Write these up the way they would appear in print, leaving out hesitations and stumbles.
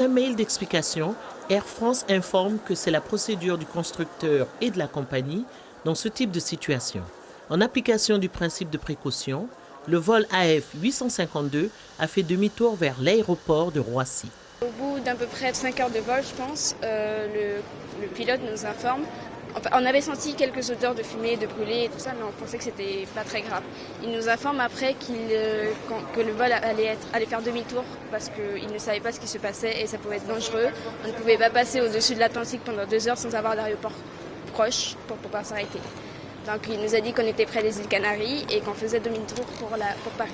Un mail d'explication, Air France informe que c'est la procédure du constructeur et de la compagnie dans ce type de situation. En application du principe de précaution, le vol AF 852 a fait demi-tour vers l'aéroport de Roissy. Au bout d'à peu près 5 heures de vol, je pense, le pilote nous informe. Enfin, on avait senti quelques odeurs de fumée, de brûlé et tout ça, mais on pensait que c'était pas très grave. Il nous informe après que le vol allait faire demi-tour parce qu'il ne savait pas ce qui se passait et ça pouvait être dangereux. On ne pouvait pas passer au-dessus de l'Atlantique pendant 2 heures sans avoir l'aéroport proche pour pouvoir s'arrêter. Donc il nous a dit qu'on était près des îles Canaries et qu'on faisait demi-tour pour Paris.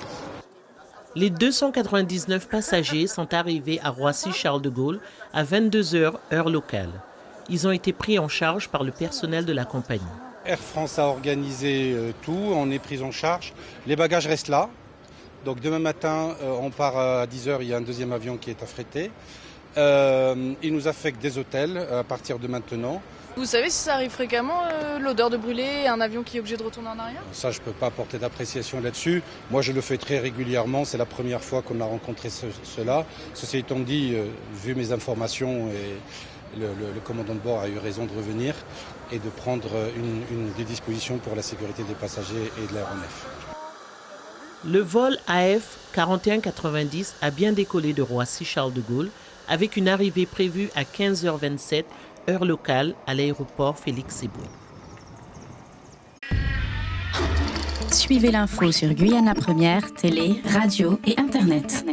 Les 299 passagers sont arrivés à Roissy-Charles de Gaulle à 22 heures, heure locale. Ils ont été pris en charge par le personnel de la compagnie. Air France a organisé tout, on est pris en charge. Les bagages restent là. Donc demain matin, on part à 10h, il y a un deuxième avion qui est affrété. Il nous affecte des hôtels à partir de maintenant. Vous savez si ça arrive fréquemment, l'odeur de brûlé, un avion qui est obligé de retourner en arrière? Ça, je ne peux pas apporter d'appréciation là-dessus. Moi, je le fais très régulièrement. C'est la première fois qu'on a rencontré cela. Ceci étant dit, vu mes informations, et le commandant de bord a eu raison de revenir et de prendre des dispositions pour la sécurité des passagers et de l'aéronef. Le vol AF 4190 a bien décollé de Roissy-Charles de Gaulle avec une arrivée prévue à 15h27, heure locale, à l'aéroport Félix-Éboué. Suivez l'info sur Guyana Première, télé, radio et Internet.